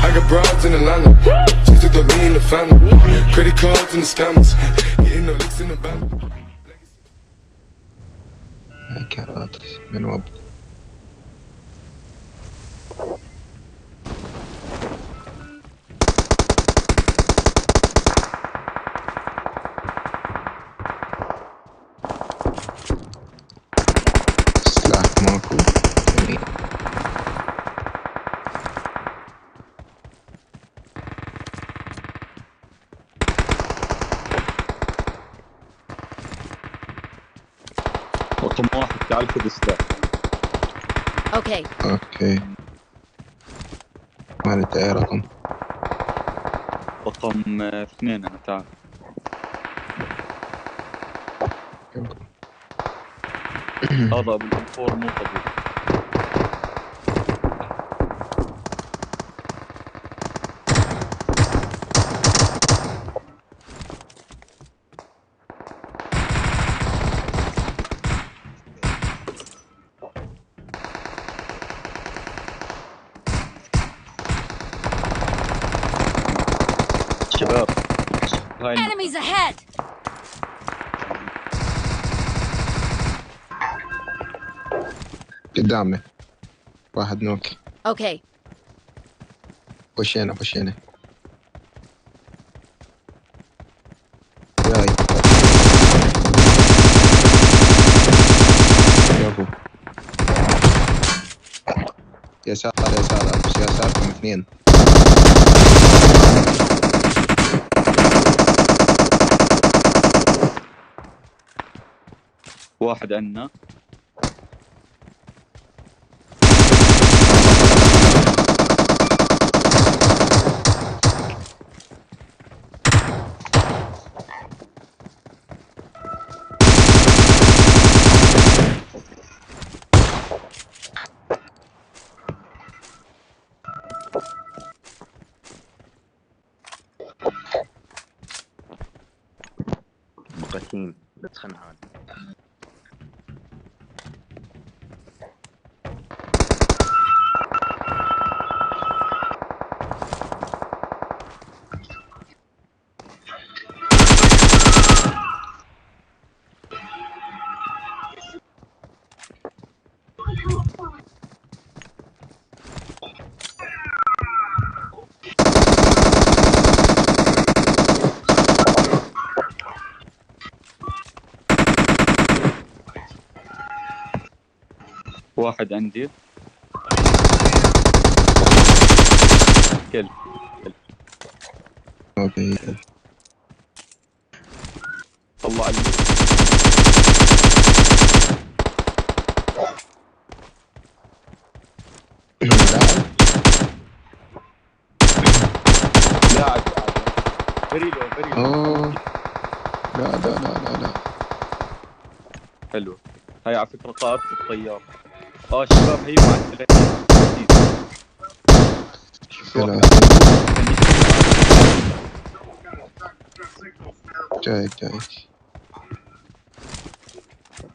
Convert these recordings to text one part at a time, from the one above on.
I got broads in Atlanta, just to throw me in the family. Credit cards and the scammers, getting no licks in the bank. كرات من وب سلاح ماكو جميل. رقم واحد تعال خذ السلاح. Okay. اوكي مالت اي رقم؟ رقم 2 أنا تعال. هذا أبو الأنفور مو قبول. شباب هاي Enemies ahead! قدامي واحد نوك. Okay. خشينا خشينا جاي يابو يسار يسار أبوس يساركم اثنين. واحد عنا. بقتين بتخنعان. واحد عندي كل اوكي طلع لي. لاعب بريلو اوه لا لا لا لا لا. حلو. هاي على فكرة قائد الطيار. شباب هي مع 30. شوف واحد جاي جاي.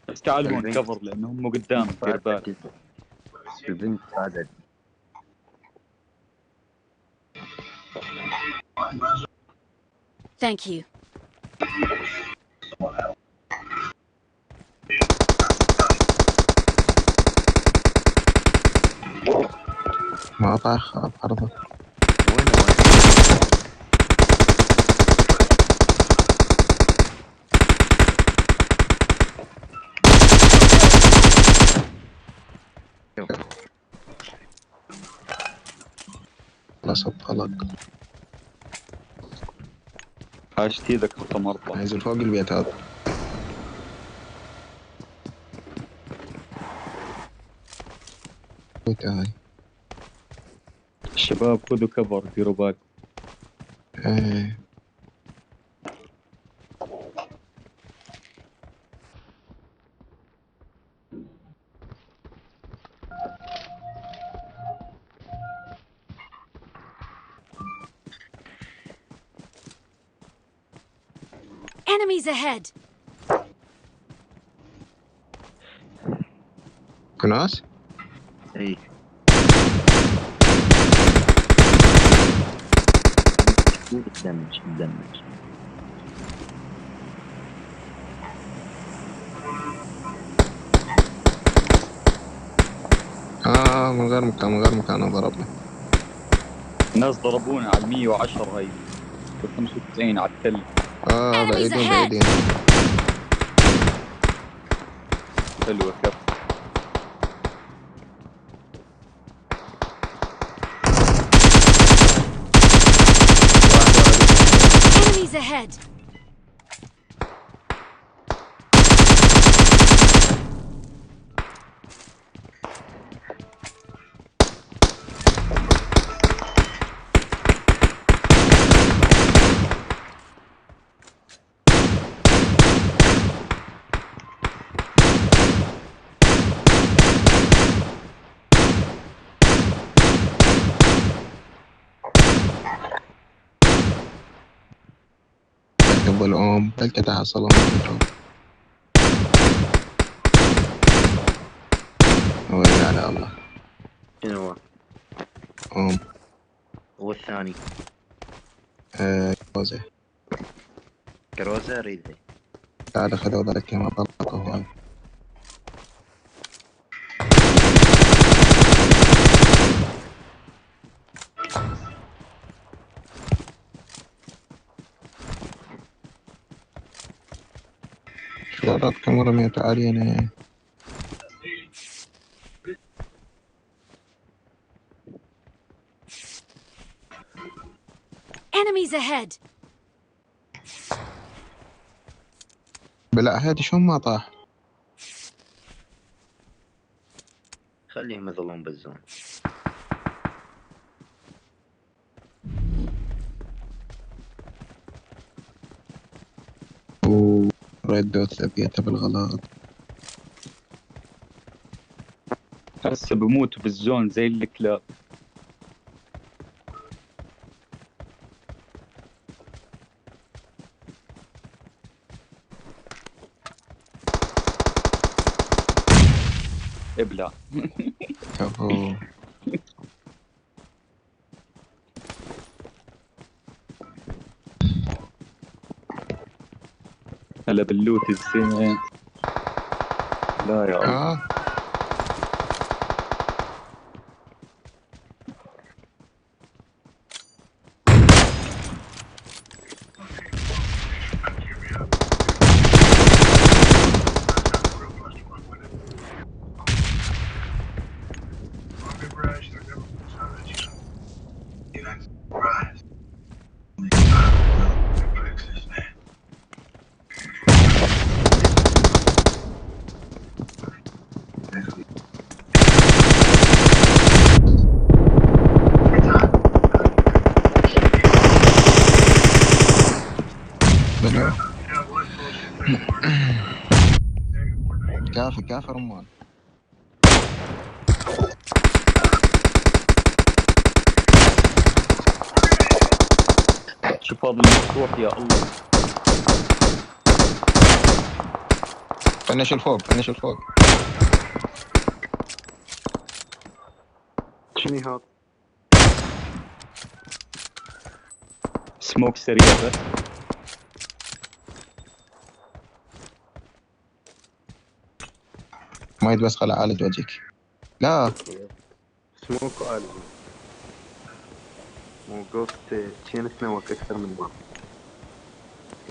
بس تعالوا هون كفر لأنهم مو قدام. دير بالك. البنت عدد. Thank you. ما طاح عرضه. خلاص الطلق. عاشت ايدك رقم 4. عايز فوق البيت هذا. تعال الشباب خذوا كفر ديروا بالكم. ايه Enemies ahead! كناس؟ اي دمج. من غير مكان ضربنا. الناس ضربونا على 110 هاي، 95 على التل. Enemies بعيدين ahead! بعيدين. حلوة كف. Enemies ahead! تكتب الأم تلك تحصل من ويلي على الله. شنو هو؟ أم والثاني كوزة. كروزة ريدي. تعال خذوا ذلك كما طلقوا هاي. شو كم رميت علينا. Enemies ahead! بلا هادي شو ما طاح. خليهم يظلون بالزون. وريد دوت ثبيته بالغلط. هسه بموتوا بالزون زي الكلاب. ابلع. كفو. هلا باللوت الزين. لا يا الله. بلا كافي رمان. شوف هذا المفتوح يا الله. فنش الفوق. شنو هذا؟ سموك سريع بس. ما يدبس خلع عالج وجهك. لا سموك وآلي. وقفت كان تنوك أكثر من مرة.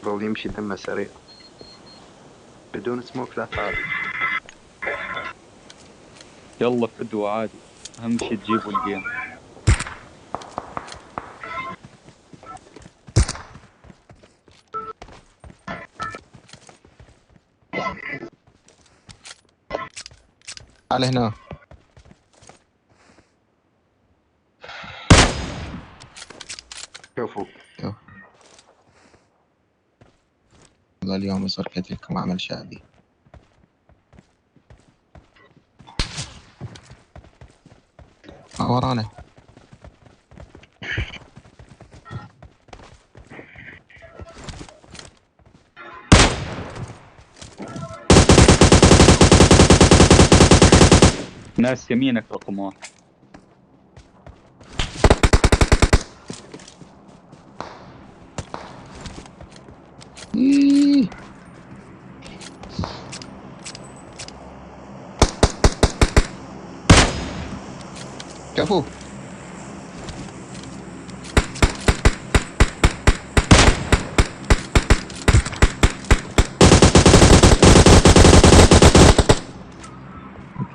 ظل يمشي دمه سريع. بدون سموك لا تعالج. يلا فدوا عادي، أهم شي تجيبوا الجيم. على هنا. شوفوا والله اليوم يصير كتلكم عمل شعبي. ورانا. ناس يمينك رقم 1. إيه. كفو.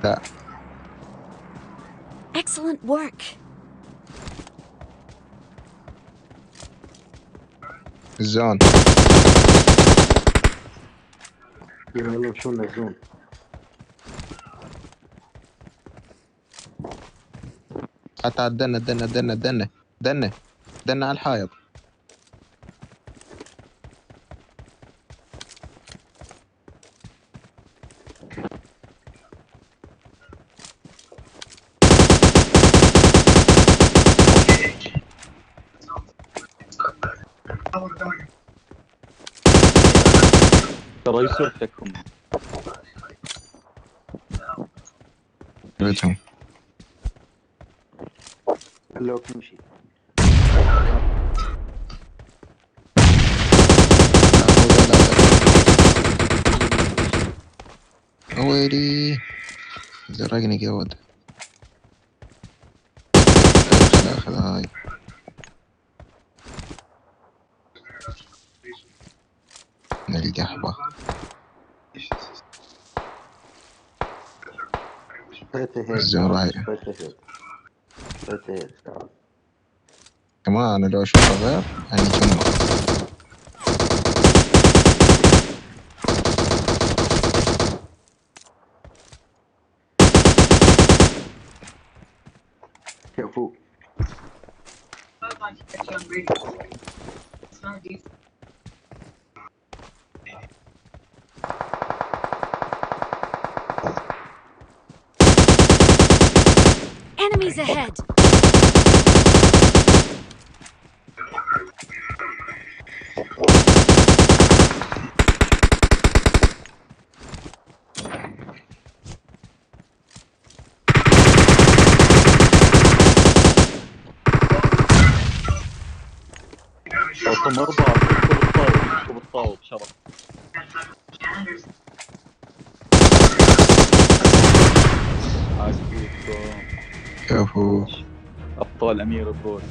لا Excellent work. الزون. يلا شو الزون. حتى دنا دنا دنا دنا دنا دنا على الحائط. ترى يسرتك هم. جبتهم. لو تمشي ويلي زرقني جود. اخذ هاي. من القحبة. الزراير كمان لو اشوفه غير يعني يجمع. كفو. Enemies ahead. رقم 4 بالطاوة بالطاوة بشرف. عاش فيكم كفو. أبطال أمير الروس.